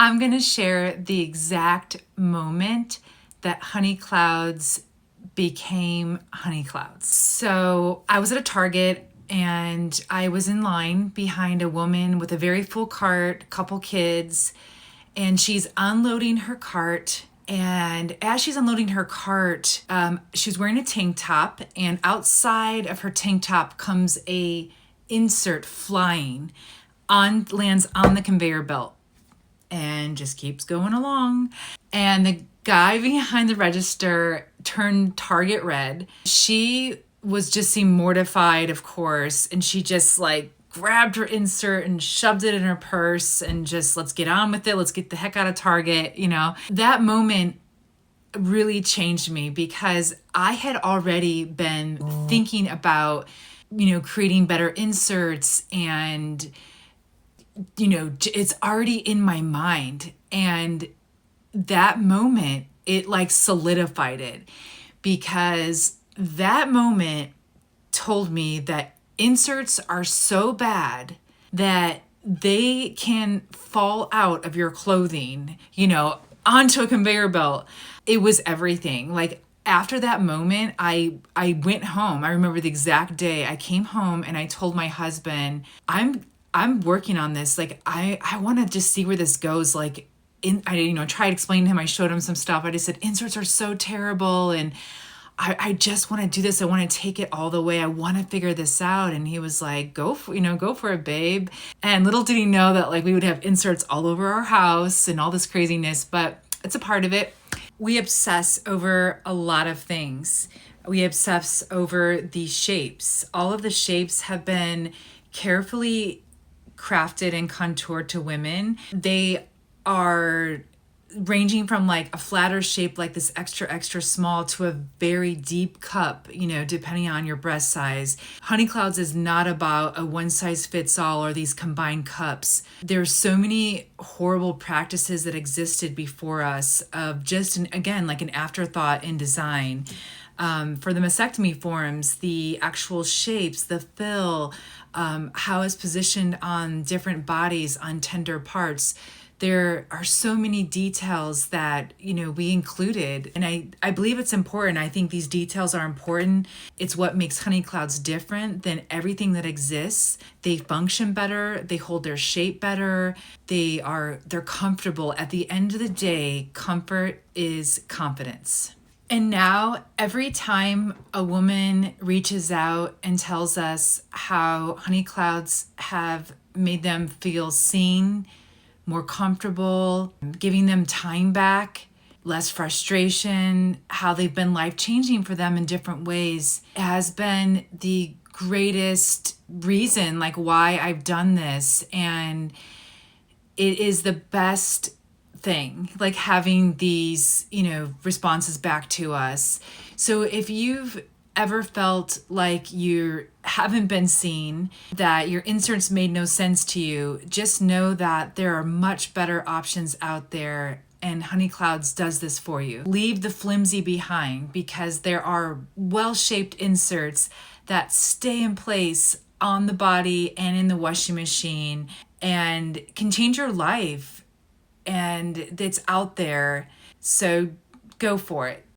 I'm going to share the exact moment that Honey Cloudz became Honey Cloudz. So I was at a Target and I was in line behind a woman with a very full cart, couple kids, and she's unloading her cart. And as she's unloading her cart, she's wearing a tank top, and outside of her tank top comes a insert flying lands on the conveyor belt and just keeps going along. And the guy behind the register turned Target red. She was just seemed mortified, of course, and she just like grabbed her insert and shoved it in her purse and just, let's get on with it. Let's get the heck out of Target. That moment really changed me because I had already been thinking about, creating better inserts, and it's already in my mind. And that moment, it like solidified it, because that moment told me that inserts are so bad that they can fall out of your clothing, onto a conveyor belt. It was everything. Like, after that moment, I went home. I remember the exact day. I came home and I told my husband, I'm working on this. Like, I want to just see where this goes. Like, I tried explaining to him. I showed him some stuff. I just said, inserts are so terrible, and I just want to do this. I want to take it all the way. I want to figure this out. And he was like, go for it, babe. And little did he know that like we would have inserts all over our house and all this craziness, but it's a part of it. We obsess over a lot of things. We obsess over these shapes. All of the shapes have been carefully crafted and contoured to women. They are ranging from like a flatter shape like this extra small to a very deep cup, depending on your breast size. Honey Cloudz is not about a one size fits all or these combined cups. There's so many horrible practices that existed before us of just, again, like an afterthought in design. For the mastectomy forms, the actual shapes, the fill, how it's positioned on different bodies, on tender parts. There are so many details that, we included. And I believe it's important. I think these details are important. It's what makes Honey Cloudz different than everything that exists. They function better. They hold their shape better. They're comfortable. At the end of the day, comfort is confidence. And now, every time a woman reaches out and tells us how Honey Cloudz have made them feel seen, more comfortable, giving them time back, less frustration, how they've been life-changing for them in different ways, has been the greatest reason like why I've done this. And it is the best thing, like having these, responses back to us. So if you've ever felt like you haven't been seen, that your inserts made no sense to you, just know that there are much better options out there, and Honey Cloudz does this for you. Leave the flimsy behind, because there are well-shaped inserts that stay in place on the body and in the washing machine and can change your life, and it's out there. So go for it.